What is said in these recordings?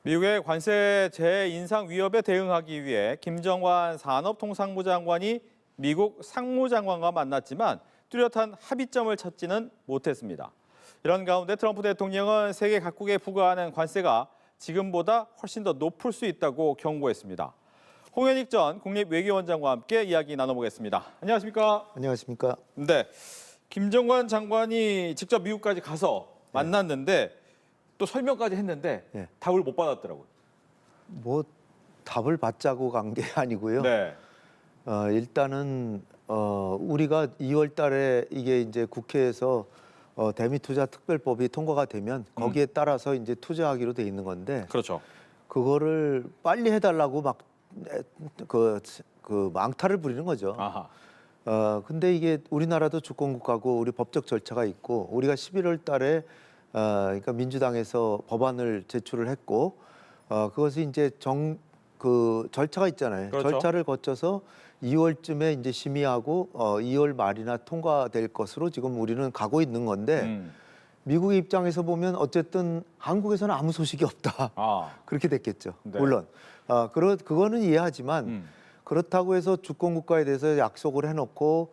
미국의 관세 재인상 위협에 대응하기 위해 김정환 산업통상부 장관이 미국 상무장관과 만났지만 뚜렷한 합의점을 찾지는 못했습니다. 이런 가운데 트럼프 대통령은 세계 각국에 부과하는 관세가 지금보다 훨씬 더 높을 수 있다고 경고했습니다. 홍현익 전 국립외교원장과 함께 이야기 나눠보겠습니다. 안녕하십니까? 안녕하십니까? 네, 김정관 장관이 직접 미국까지 가서 만났는데 또 설명까지 했는데 네. 답을 못 받았더라고요. 뭐 답을 받자고 간 게 아니고요. 네, 일단은 우리가 2월 달에 이게 이제 국회에서 대미투자특별법이 통과가 되면 거기에 따라서 이제 투자하기로 돼 있는 건데 그렇죠. 그거를 빨리 해달라고 막 그 망타를 부리는 거죠. 아하. 근데 이게 우리나라도 주권국가고 우리 법적 절차가 있고 우리가 11월 달에 그러니까 민주당에서 법안을 제출을 했고 그것이 이제 그 절차가 있잖아요. 그렇죠. 절차를 거쳐서 2월쯤에 이제 심의하고 2월 말이나 통과될 것으로 지금 우리는 가고 있는 건데 미국의 입장에서 보면 어쨌든 한국에서는 아무 소식이 없다. 그렇게 됐겠죠. 네. 물론 그거는 이해하지만 그렇다고 해서 주권 국가에 대해서 약속을 해놓고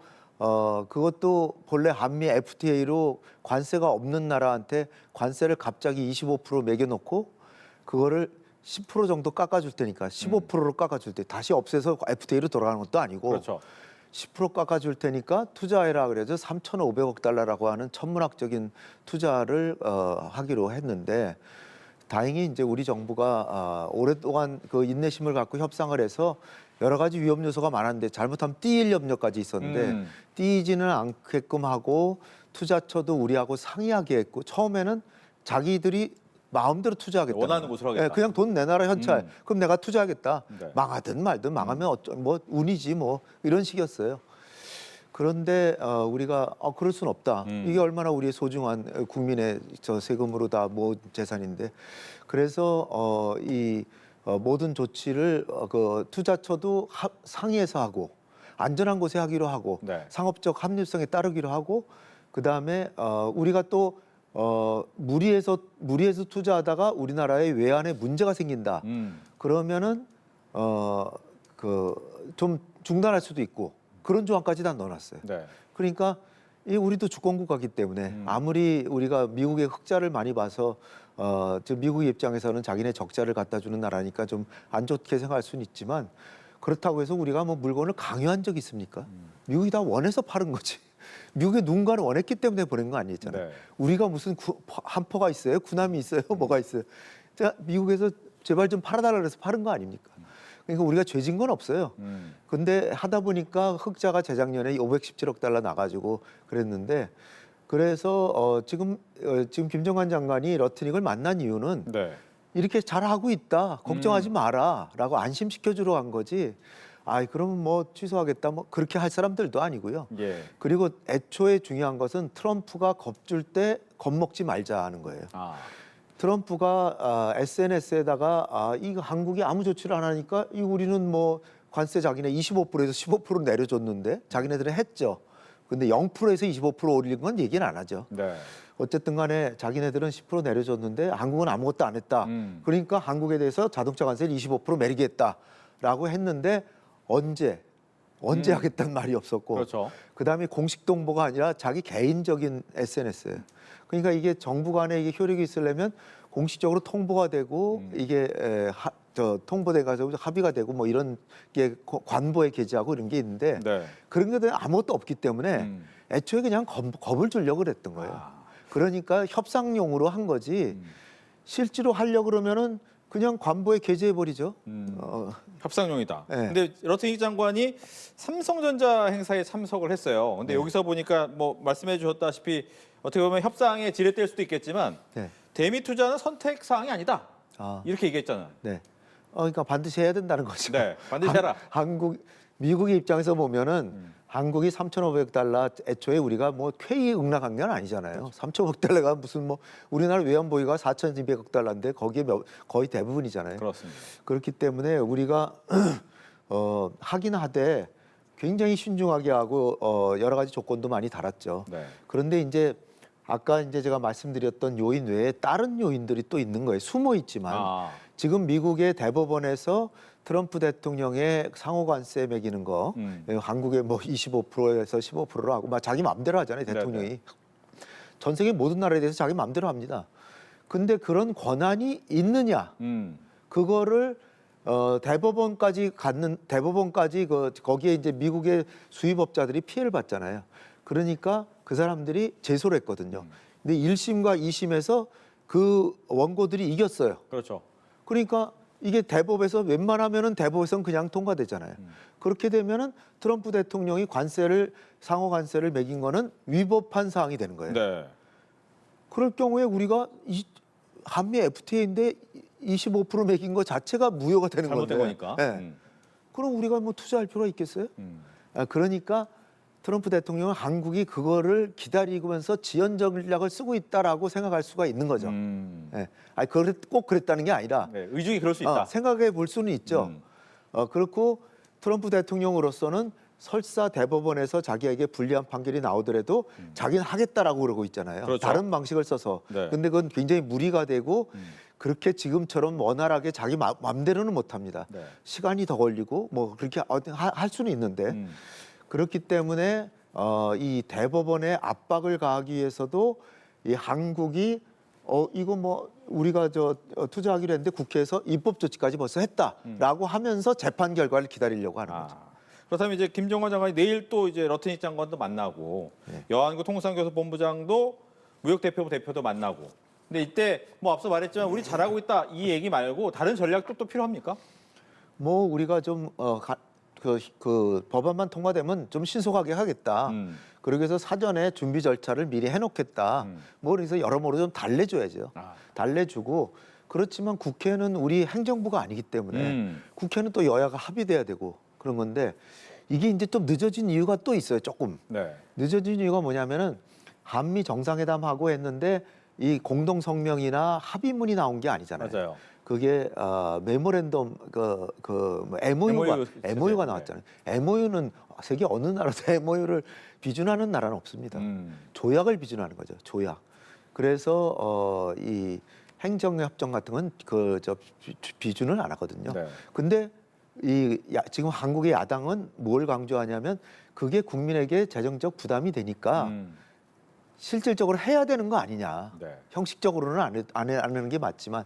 그것도 본래 한미 FTA로 관세가 없는 나라한테 관세를 갑자기 25% 매겨놓고 그거를 10% 정도 깎아줄 테니까 15%로 깎아줄 테 다시 없애서 FTA로 돌아가는 것도 아니고 그렇죠. 10% 깎아줄 테니까 투자해라 그래서 3,500억 달러라고 하는 천문학적인 투자를 하기로 했는데 다행히 이제 우리 정부가 오랫동안 그 인내심을 갖고 협상을 해서 여러 가지 위험 요소가 많았는데 잘못하면 띄일 염려까지 있었는데 띄지는 않게끔 하고 투자처도 우리하고 상의하게 했고 처음에는 자기들이 마음대로 투자하겠다. 원하는 곳으로 하겠다. 그냥 돈 내놔라 현찰. 그럼 내가 투자하겠다. 네. 망하든 말든 망하면 뭐 운이지 뭐 이런 식이었어요. 그런데 우리가 그럴 수는 없다. 이게 얼마나 우리의 소중한 국민의 저 세금으로 다 모은 재산인데 그래서 이 모든 조치를 그 투자처도 상의해서 하고 안전한 곳에 하기로 하고 네. 상업적 합리성에 따르기로 하고 그 다음에 우리가 또 무리해서 투자하다가 우리나라의 외환에 문제가 생긴다. 그러면은 좀 중단할 수도 있고 그런 조항까지 다 넣어놨어요. 네. 그러니까 우리도 주권국가이기 때문에 아무리 우리가 미국의 흑자를 많이 봐서 미국의 입장에서는 자기네 적자를 갖다 주는 나라니까 좀 안 좋게 생각할 수는 있지만 그렇다고 해서 우리가 뭐 물건을 강요한 적이 있습니까? 미국이 다 원해서 파는 거지. 미국의 누군가는 원했기 때문에 보낸 거 아니잖아요. 네. 우리가 무슨 한포가 있어요? 군함이 있어요? 뭐가 있어요? 미국에서 제발 좀 팔아달라 그래서 파는 거 아닙니까? 그러니까 우리가 죄진 건 없어요. 근데 하다 보니까 흑자가 재작년에 517억 달러 나가지고 그랬는데 그래서 지금 김정관 장관이 러트닉을 만난 이유는 네. 이렇게 잘하고 있다. 걱정하지 마라라고 안심시켜주러 간 거지. 그러면 뭐 취소하겠다. 뭐 그렇게 할 사람들도 아니고요. 예. 그리고 애초에 중요한 것은 트럼프가 겁줄 때 겁먹지 말자 하는 거예요. 트럼프가 SNS에다가 이거 한국이 아무 조치를 안 하니까 우리는 뭐 관세 자기네 25%에서 15% 내려줬는데 자기네들은 했죠. 근데 0%에서 25% 올린 건 얘기는 안 하죠. 네. 어쨌든 간에 자기네들은 10% 내려줬는데 한국은 아무것도 안 했다. 그러니까 한국에 대해서 자동차 관세를 25% 매기겠다라고 했는데 언제 하겠다는 말이 없었고 그렇죠. 그다음에 공식 동보가 아니라 자기 개인적인 SNS예요. 그러니까 이게 정부 간에 이게 효력이 있으려면 공식적으로 통보가 되고 이게 통보돼 가지고 합의가 되고 뭐 이런 게 관보에 게재하고 이런 게 있는데 네. 그런 게 아무것도 없기 때문에 애초에 그냥 겁을 주려고 그랬던 거예요. 그러니까 협상용으로 한 거지 실제로 하려고 그러면은 그냥 관보에 게재해 버리죠. 협상용이다. 네. 근데 러트닉 장관이 삼성전자 행사에 참석을 했어요. 근데 여기서 보니까 뭐 말씀해 주셨다시피 어떻게 보면 협상의 지렛대일 수도 있겠지만 대미 투자는 선택 사항이 아니다. 이렇게 얘기했잖아요. 네. 그러니까 반드시 해야 된다는 거죠. 네, 반드시 해라. 미국의 입장에서 보면은 한국이 3,500억 달러 애초에 우리가 뭐 쾌히 응락한 건 아니잖아요. 3,500억 달러가 무슨 뭐 우리나라 외환보유가 4,200억 달러인데 거기에 거의 대부분이잖아요. 그렇습니다. 그렇기 때문에 우리가 하긴 하되 굉장히 신중하게 하고 여러 가지 조건도 많이 달았죠. 네. 그런데 이제 아까 이제 제가 말씀드렸던 요인 외에 다른 요인들이 또 있는 거예요. 숨어 있지만 아, 지금 미국의 대법원에서 트럼프 대통령의 상호 관세 매기는 거, 한국의 뭐 25%에서 15%로 하고 막 자기 마음대로 하잖아요, 대통령이. 네네. 전 세계 모든 나라에 대해서 자기 마음대로 합니다. 근데 그런 권한이 있느냐? 그거를 대법원까지 거기에 이제 미국의 수입업자들이 피해를 받잖아요. 그러니까 그 사람들이 제소를 했거든요. 근데 1심과 2심에서 그 원고들이 이겼어요. 그렇죠. 그러니까 이게 대법에서 웬만하면은 대법에서는 그냥 통과되잖아요. 그렇게 되면은 트럼프 대통령이 상호 관세를 매긴 거는 위법한 사항이 되는 거예요. 네. 그럴 경우에 우리가 한미 FTA인데 25% 매긴 거 자체가 무효가 되는 건데. 잘못된 거니까. 네. 그럼 우리가 뭐 투자할 필요가 있겠어요? 그러니까 트럼프 대통령은 한국이 그거를 기다리면서 지연 전략을 쓰고 있다라고 생각할 수가 있는 거죠. 꼭 그랬다는 게 아니라 네, 의중이 그럴 수 있다. 생각해 볼 수는 있죠. 그렇고 트럼프 대통령으로서는 설사 대법원에서 자기에게 불리한 판결이 나오더라도 자기는 하겠다라고 그러고 있잖아요. 그렇죠. 다른 방식을 써서. 네. 근데 그건 굉장히 무리가 되고 그렇게 지금처럼 원활하게 자기 맘대로는 못합니다. 네. 시간이 더 걸리고 뭐 그렇게 할 수는 있는데 그렇기 때문에 이 대법원에 압박을 가하기 위해서도 이 한국이 이거 뭐 우리가 투자하기로 했는데 국회에서 입법 조치까지 벌써 했다라고 하면서 재판 결과를 기다리려고 하는 거죠. 그렇다면 이제 김정관 장관이 내일 또 이제 러트닉 장관도 만나고 여한구 통상교섭본부장도 무역대표부 대표도 만나고. 근데 이때 뭐 앞서 말했지만 우리 잘하고 있다 이 얘기 말고 다른 전략도 또 필요합니까? 뭐 우리가 좀 그 법안만 통과되면 좀 신속하게 하겠다. 그러기 위해서 사전에 준비 절차를 미리 해놓겠다. 뭐 그래서 여러모로 좀 달래줘야죠. 달래주고 그렇지만 국회는 우리 행정부가 아니기 때문에 국회는 또 여야가 합의돼야 되고 그런 건데 이게 이제 좀 늦어진 이유가 또 있어요. 조금. 네. 늦어진 이유가 뭐냐면은 한미 정상회담하고 했는데 이 공동 성명이나 합의문이 나온 게 아니잖아요. 맞아요. 그게 메모랜덤 MOU가 나왔잖아요. MOU는 세계 어느 나라도 MOU를 비준하는 나라는 없습니다. 조약을 비준하는 거죠. 조약. 그래서 이 행정협정 같은 건 비준을 안 하거든요. 네. 근데 지금 한국의 야당은 뭘 강조하냐면 그게 국민에게 재정적 부담이 되니까 실질적으로 해야 되는 거 아니냐. 네. 형식적으로는 안 하는 게 맞지만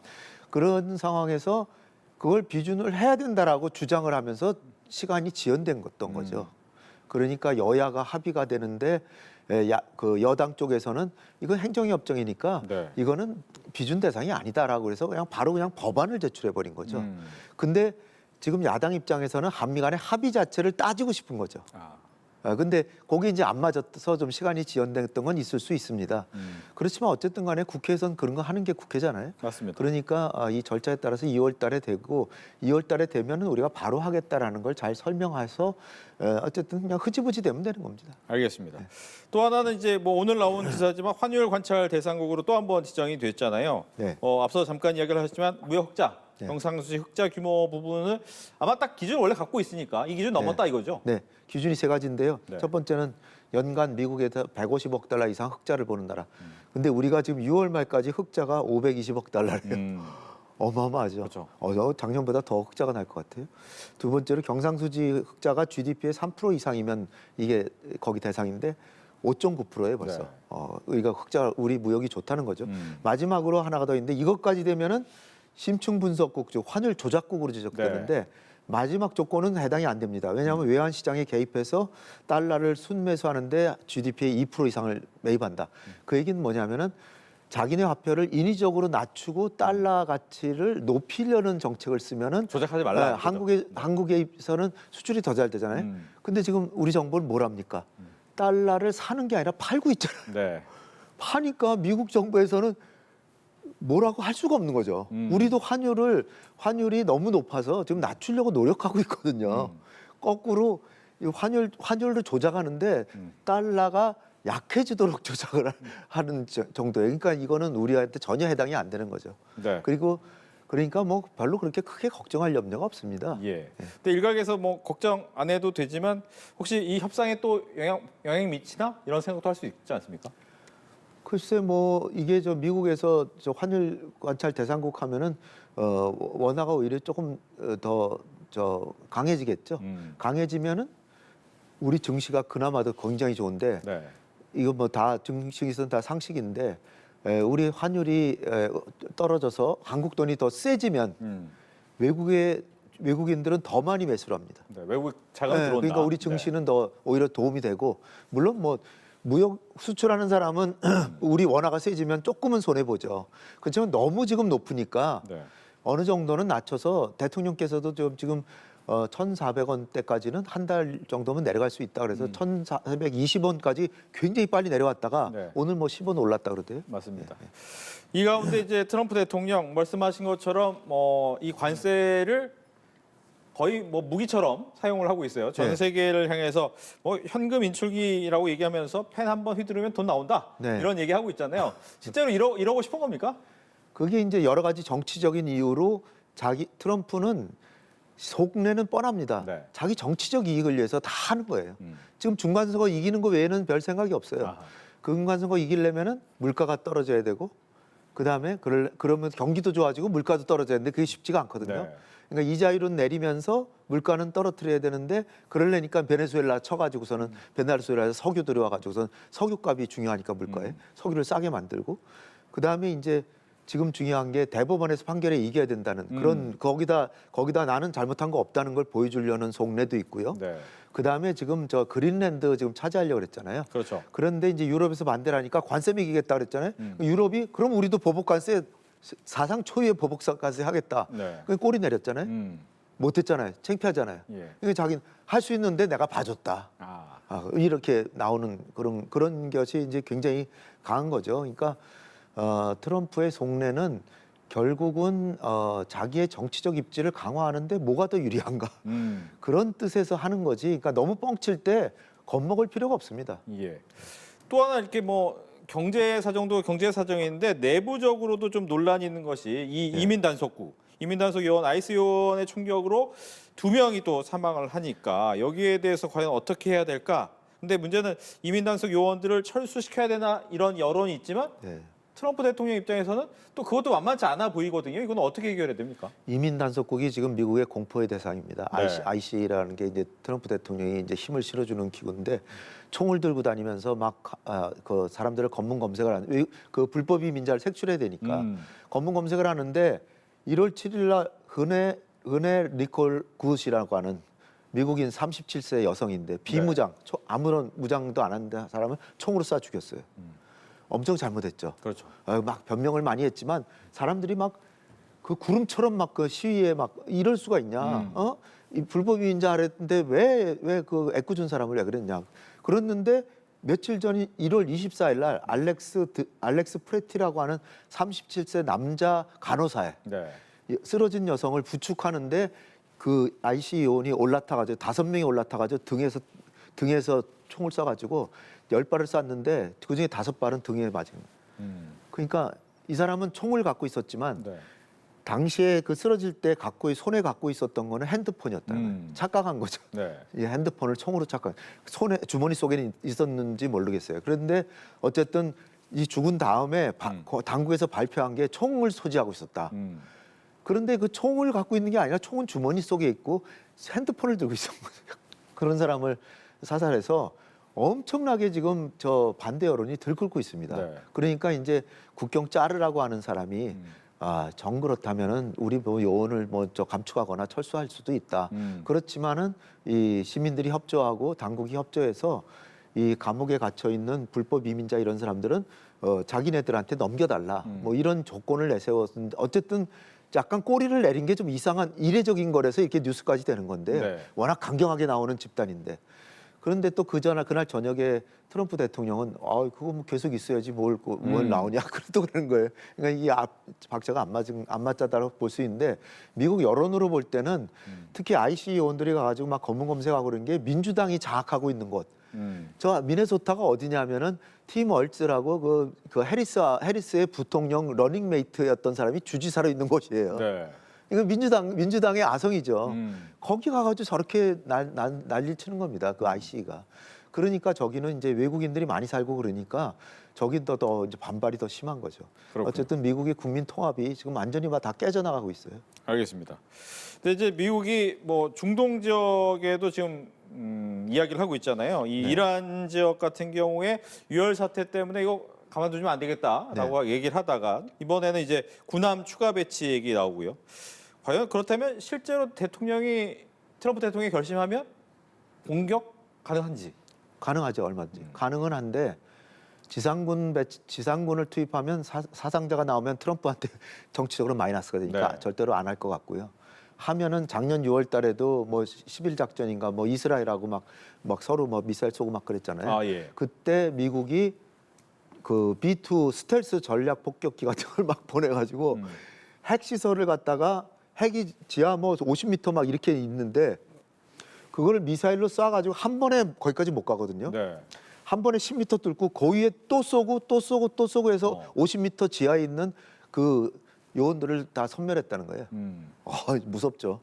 그런 상황에서 그걸 비준을 해야 된다라고 주장을 하면서 시간이 지연된 거죠. 그러니까 여야가 합의가 되는데 그 여당 쪽에서는 이건 행정협정이니까 네. 이거는 비준 대상이 아니다라고 해서 그냥 바로 법안을 제출해 버린 거죠. 근데 지금 야당 입장에서는 한미 간의 합의 자체를 따지고 싶은 거죠. 근데 거기 이제 안 맞아서 좀 시간이 지연됐던 건 있을 수 있습니다. 그렇지만 어쨌든 간에 국회에서는 그런 거 하는 게 국회잖아요. 맞습니다. 그러니까 이 절차에 따라서 2월 달에 되고 2월 달에 되면은 우리가 바로 하겠다라는 걸 잘 설명해서 어쨌든 그냥 흐지부지 되면 되는 겁니다. 알겠습니다. 또 하나는 이제 뭐 오늘 나온 기사지만 환율 관찰 대상국으로 또 한 번 지정이 됐잖아요. 네. 앞서 잠깐 이야기를 하셨지만 무역 흑자, 네. 경상수지 흑자 규모 부분을 아마 딱 기준 원래 갖고 있으니까 이 기준 넘었다 이거죠. 네, 기준이 세 가지인데요. 네. 첫 번째는 연간 미국에서 150억 달러 이상 흑자를 보는 나라. 근데 우리가 지금 6월 말까지 흑자가 520억 달러래요. 어마어마하죠. 그렇죠. 작년보다 더 흑자가 날 것 같아요. 두 번째로 경상수지 흑자가 GDP의 3% 이상이면 이게 거기 대상인데 5.9%예요 벌써. 네. 우리가 우리 무역이 좋다는 거죠. 마지막으로 하나가 더 있는데 이것까지 되면은 심층 분석국, 즉 환율 조작국으로 지적되는데 마지막 조건은 해당이 안 됩니다. 왜냐하면 외환 시장에 개입해서 달러를 순매수하는데 GDP의 2% 이상을 매입한다. 그 얘기는 뭐냐면은 자기네 화폐를 인위적으로 낮추고 달러 가치를 높이려는 정책을 쓰면은 조작하지 말라. 한국에서는 수출이 더 잘 되잖아요. 근데 지금 우리 정부는 뭘 합니까? 달러를 사는 게 아니라 팔고 있잖아요. 네. 파니까 미국 정부에서는 뭐라고 할 수가 없는 거죠. 우리도 환율이 너무 높아서 지금 낮추려고 노력하고 있거든요. 거꾸로 이 환율을 조작하는데 달러가 약해지도록 조작을 하는 정도예요. 그러니까 이거는 우리한테 전혀 해당이 안 되는 거죠. 네. 그러니까 뭐 별로 그렇게 크게 걱정할 염려가 없습니다. 예. 근데 일각에서 뭐 걱정 안 해도 되지만 혹시 이 협상에 또 영향 미치나 이런 생각도 할 수 있지 않습니까? 글쎄 뭐 이게 저 미국에서 저 환율 관찰 대상국 하면은 원화가 오히려 조금 더 저 강해지겠죠. 강해지면은 우리 증시가 그나마도 굉장히 좋은데 네. 이거 뭐 다 증시에서는 다 상식인데 우리 환율이 떨어져서 한국 돈이 더 세지면 외국인들은 더 많이 매수를 합니다. 네, 외국 자금 들어온다. 그러니까 우리 증시는 더 오히려 도움이 되고 물론 뭐 무역 수출하는 사람은 우리 원화가 세지면 조금은 손해 보죠. 그렇지만 너무 지금 높으니까 네. 어느 정도는 낮춰서 대통령께서도 좀 지금 1,400원대까지는 한 달 정도면 내려갈 수 있다 그래서 1,420원까지 굉장히 빨리 내려왔다가 네. 오늘 뭐 10원 올랐다 그러대요. 맞습니다. 이 가운데 이제 트럼프 대통령 말씀하신 것처럼 이 관세를 거의 뭐 무기처럼 사용을 하고 있어요. 전 네. 세계를 향해서 뭐 현금 인출기라고 얘기하면서 펜 한 번 휘두르면 돈 나온다. 네. 이런 얘기하고 있잖아요. 실제로 이러고 싶은 겁니까? 그게 이제 여러 가지 정치적인 이유로 트럼프는 속내는 뻔합니다. 네. 자기 정치적 이익을 위해서 다 하는 거예요. 지금 중간선거 이기는 거 외에는 별 생각이 없어요. 아하. 그 중간선거 이기려면은 물가가 떨어져야 되고 그다음에 그러면 경기도 좋아지고 물가도 떨어져야 되는데 그게 쉽지가 않거든요. 네. 그러니까 이자율은 내리면서 물가는 떨어뜨려야 되는데 그러려니까 베네수엘라 쳐가지고서는 베네수엘라에서 석유 들어와가지고서는 석유값이 중요하니까 물가에 석유를 싸게 만들고 그다음에 이제 지금 중요한 게 대법원에서 판결에 이겨야 된다는 그런 거기다 나는 잘못한 거 없다는 걸 보여주려는 속내도 있고요. 네. 그다음에 지금 저 그린랜드 지금 차지하려고 그랬잖아요. 그렇죠. 그런데 이제 유럽에서 반대를 하니까 관세 매기겠다 그랬잖아요. 유럽이 그럼 우리도 보복 관세 사상 초유의 보복 관세 하겠다. 네. 그 꼬리 내렸잖아요. 못했잖아요. 창피하잖아요. 예. 그러니까 자기는 할 수 있는데 내가 봐줬다. 이렇게 나오는 그런 것이 이제 굉장히 강한 거죠. 그러니까 트럼프의 속내는 결국은 자기의 정치적 입지를 강화하는데 뭐가 더 유리한가 그런 뜻에서 하는 거지. 그러니까 너무 뻥칠 때 겁먹을 필요가 없습니다. 예. 또 하나 이렇게 뭐 경제 사정도 경제 사정인데 내부적으로도 좀 논란이 있는 것이 이 이민 단속국, 이민 단속 요원 아이스 요원의 총격으로 2명이 또 사망을 하니까 여기에 대해서 과연 어떻게 해야 될까? 근데 문제는 이민 단속 요원들을 철수시켜야 되나 이런 여론이 있지만 네. 트럼프 대통령 입장에서는 또 그것도 만만치 않아 보이거든요. 이건 어떻게 해결해야 됩니까? 이민 단속국이 지금 미국의 공포의 대상입니다. 네. IC라는 게 이제 트럼프 대통령이 이제 힘을 실어주는 기구인데 총을 들고 다니면서 막 그 사람들을 검문 검색을 하는 그 불법 이민자를 색출해야 되니까 검문 검색을 하는데 1월 7일 날 은혜 니콜 굿이라고 하는 미국인 37세 여성인데 비무장 아무런 무장도 안 하는 사람을 총으로 쏴 죽였어요. 엄청 잘못했죠. 그렇죠. 막 변명을 많이 했지만 사람들이 막 그 구름처럼 막 그 시위에 막 이럴 수가 있냐? 이 불법 이민자 하랬는데 왜 그 애꿎은 사람을 왜 그랬냐? 그랬는데 며칠 전인 1월 24일 날 알렉스 프레티라고 하는 37세 남자 간호사에 네. 쓰러진 여성을 부축하는데 그 IC 요원이 올라타가지고 5명이 올라타가지고 등에서 총을 쏴가지고 10발을 쐈는데 그중에 5발은 등에 맞은 거예요. 그러니까 이 사람은 총을 갖고 있었지만 네. 당시에 그 쓰러질 때 손에 갖고 있었던 거는 핸드폰이었다는 거예요. 착각한 거죠. 네. 이 핸드폰을 총으로 손에 주머니 속에는 있었는지 모르겠어요. 그런데 어쨌든 이 죽은 다음에 당국에서 발표한 게 총을 소지하고 있었다. 그런데 그 총을 갖고 있는 게 아니라 총은 주머니 속에 있고 핸드폰을 들고 있었던 거죠. 그런 사람을 사살해서 엄청나게 지금 저 반대 여론이 들끓고 있습니다. 네. 그러니까 이제 국경 자르라고 하는 사람이 정 그렇다면은 우리 뭐 요원을 뭐 저 감축하거나 철수할 수도 있다. 그렇지만은 이 시민들이 협조하고 당국이 협조해서 이 감옥에 갇혀 있는 불법 이민자 이런 사람들은 자기네들한테 넘겨달라. 뭐 이런 조건을 내세웠는데 어쨌든 약간 꼬리를 내린 게 좀 이상한 이례적인 거라서 이렇게 뉴스까지 되는 건데 네. 워낙 강경하게 나오는 집단인데 그런데 또 그날 저녁에 트럼프 대통령은 그거 뭐 계속 있어야지 뭘 나오냐 그래도 그러는 거예요. 그러니까 이 박자가 안 맞자다고 볼 수 있는데 미국 여론으로 볼 때는 특히 IC 요원들이 가가지고 막 검문 검색하고 그런 게 민주당이 장악하고 있는 곳. 저 미네소타가 어디냐면은 팀 얼츠라고 그 해리스의 부통령 러닝메이트였던 사람이 주지사로 있는 곳이에요. 네. 이거 민주당의 아성이죠. 거기 가가지고 저렇게 난리 치는 겁니다. 그 IC가. 그러니까 저기는 이제 외국인들이 많이 살고 그러니까 저긴 더 이제 반발이 더 심한 거죠. 그렇군요. 어쨌든 미국의 국민 통합이 지금 완전히 다 깨져나가고 있어요. 알겠습니다. 근데 이제 미국이 뭐 중동 지역에도 지금 이야기를 하고 있잖아요. 이 네. 이란 지역 같은 경우에 유혈 사태 때문에 이거 가만두면 안 되겠다라고 얘기를 하다가 이번에는 이제 군함 추가 배치 얘기 나오고요. 과연 그렇다면 실제로 트럼프 대통령이 결심하면 공격 가능한지? 가능하죠, 얼마든지. 가능은 한데 지상군을 투입하면 사상자가 나오면 트럼프한테 정치적으로 마이너스가 되니까 네. 절대로 안 할 것 같고요. 하면은 작년 6월 달에도 뭐 10일 작전인가 뭐 이스라엘하고 막 서로 뭐 미사일 쏘고 막 그랬잖아요. 아, 예. 그때 미국이 그 B2 스텔스 전략 폭격기 같은 걸 막 보내가지고 핵 시설을 갖다가 핵이 지하 뭐 50m 막 이렇게 있는데 그걸 미사일로 쏴가지고 한 번에 거기까지 못 가거든요. 네. 한 번에 10m 뚫고 그 위에 또 쏘고 또 쏘고 또 쏘고 해서 50m 지하에 있는 그 요원들을 다 섬멸했다는 거예요. 무섭죠.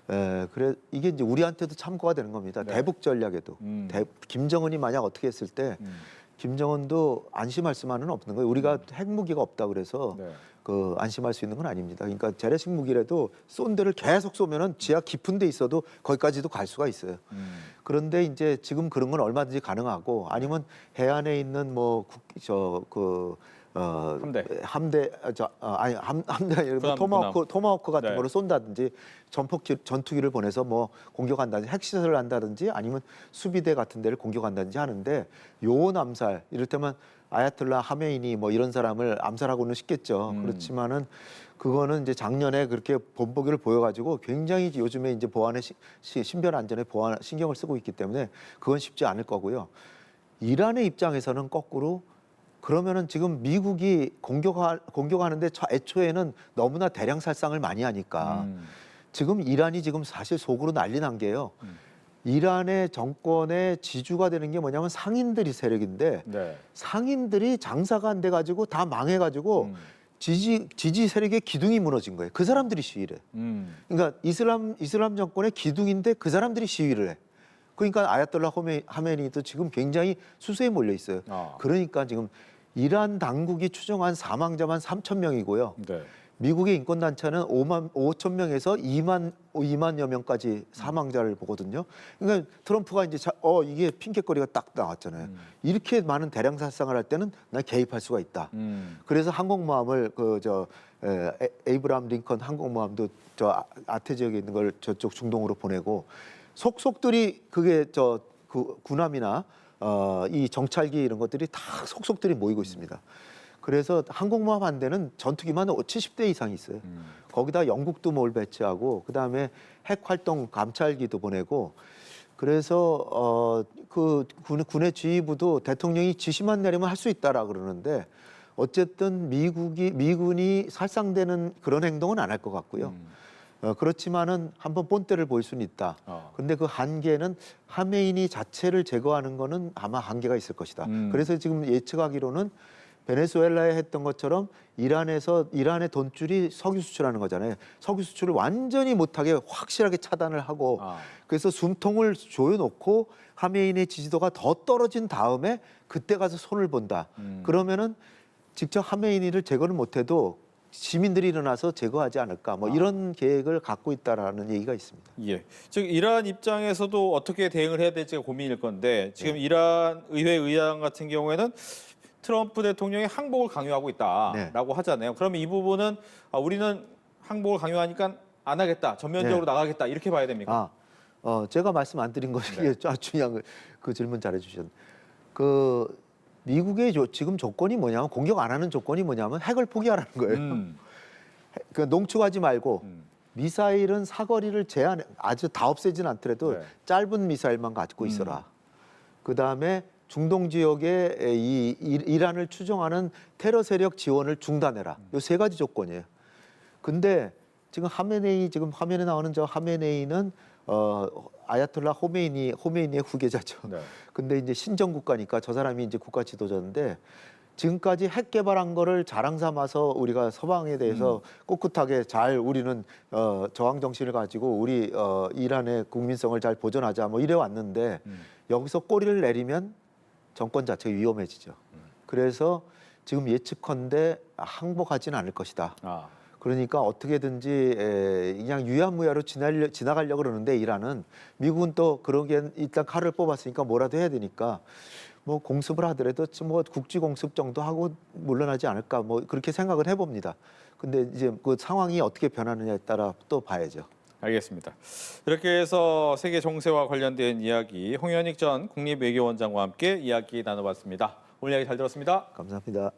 그래 이게 이제 우리한테도 참고가 되는 겁니다. 네. 대북 전략에도 김정은이 만약 어떻게 했을 때 김정은도 안심할 수만은 없는 거예요. 우리가 핵무기가 없다 그래서 네. 그 안심할 수 있는 건 아닙니다. 그러니까 재래식 무기라도 쏜 데를 계속 쏘면은 지하 깊은 데 있어도 거기까지도 갈 수가 있어요. 그런데 이제 지금 그런 건 얼마든지 가능하고 아니면 해안에 있는 뭐 함대 아니라 토마호크 같은 네. 거를 쏜다든지 전투기를 보내서 뭐 공격한다든지 핵시설을 한다든지 아니면 수비대 같은 데를 공격한다든지 하는데 요원 암살 이를테면 아야톨라 하메이니 뭐 이런 사람을 암살하고는 쉽겠죠. 그렇지만은 그거는 이제 작년에 그렇게 본보기를 보여가지고 굉장히 요즘에 이제 보안에 신변 안전에 신경을 쓰고 있기 때문에 그건 쉽지 않을 거고요. 이란의 입장에서는 거꾸로 그러면은 지금 미국이 공격하는데 애초에는 너무나 대량 살상을 많이 하니까 지금 이란이 지금 사실 속으로 난리 난 게요. 이란의 정권의 지주가 되는 게 뭐냐면 상인들이 세력인데 네. 상인들이 장사가 안 돼가지고 다 망해가지고 지지 세력의 기둥이 무너진 거예요. 그 사람들이 시위를 해. 그러니까 이슬람 정권의 기둥인데 그 사람들이 시위를 해. 그러니까 아야톨라 하메니도 지금 굉장히 수세에 몰려 있어요. 그러니까 지금 이란 당국이 추정한 사망자만 3,000명이고요. 네. 미국의 인권단체는 5천 명에서 2만여 명까지 사망자를 보거든요. 그러니까 트럼프가 이제 이게 핑계거리가 딱 나왔잖아요. 이렇게 많은 대량 살상을 할 때는 난 개입할 수가 있다. 그래서 항공모함을 에이브라함 링컨 항공모함도 저 아태 지역에 있는 걸 저쪽 중동으로 보내고 속속들이 그게 그 군함이나 이 정찰기 이런 것들이 다 속속들이 모이고 있습니다. 그래서 항공모함 한 대는 전투기만 70대 이상이 있어요. 거기다 영국도 뭘 배치하고 그다음에 핵 활동 감찰기도 보내고 그래서 그 군의 지휘부도 대통령이 지시만 내리면 할 수 있다라 그러는데 어쨌든 미군이 살상되는 그런 행동은 안 할 것 같고요. 그렇지만은 한번 본때를 보일 수는 있다. 근데 그 한계는 하메이니 자체를 제거하는 거는 아마 한계가 있을 것이다. 그래서 지금 예측하기로는 베네수엘라에 했던 것처럼 이란의 돈줄이 석유 수출하는 거잖아요. 석유 수출을 완전히 못하게 확실하게 차단을 하고 그래서 숨통을 조여놓고 하메인의 지지도가 더 떨어진 다음에 그때 가서 손을 본다. 그러면은 직접 하메이니를 제거를 못해도 시민들이 일어나서 제거하지 않을까 뭐 이런 계획을 갖고 있다라는 얘기가 있습니다. 예. 즉 이란 입장에서도 어떻게 대응을 해야 될지가 고민일 건데 지금 이란 의회 의장 같은 경우에는 트럼프 대통령이 항복을 강요하고 있다라고 하잖아요. 그러면 이 부분은 우리는 항복을 강요하니까 안 하겠다, 전면적으로 나가겠다 이렇게 봐야 됩니까? 제가 말씀 안 드린 것이 아주 중요한 그 질문 잘해 주셨는데 그 미국의 지금 조건이 뭐냐면 공격 안 하는 조건이 뭐냐면 핵을 포기하라는 거예요. 그 농축하지 말고 미사일은 사거리를 아주 다 없애진 않더라도 짧은 미사일만 가지고 있어라. 그 다음에 중동 지역에 이란을 추종하는 테러 세력 지원을 중단해라. 이 세 가지 조건이에요. 근데 지금 지금 화면에 나오는 저 하메네이는 아야톨라 호메이니의 후계자죠. 근데 이제 신정 국가니까 저 사람이 이제 국가 지도자인데 지금까지 핵 개발한 거를 자랑 삼아서 우리가 서방에 대해서 꿋꿋하게 잘 우리는 저항 정신을 가지고 우리 이란의 국민성을 잘 보존하자 뭐 이래 왔는데 여기서 꼬리를 내리면 정권 자체가 위험해지죠. 그래서 지금 예측컨대 항복하지는 않을 것이다. 아, 그러니까 어떻게든지 그냥 유야무야로 지나가려고 그러는데 이란은 미국은 또 그러기엔 일단 칼을 뽑았으니까 뭐라도 해야 되니까 뭐 공습을 하더라도 뭐 국지 공습 정도 하고 물러나지 않을까 뭐 그렇게 생각을 해봅니다. 근데 이제 그 상황이 어떻게 변하느냐에 따라 또 봐야죠. 알겠습니다. 이렇게 해서 세계 정세와 관련된 이야기 홍현익 전 국립외교원장과 함께 이야기 나눠봤습니다. 오늘 이야기 잘 들었습니다. 감사합니다.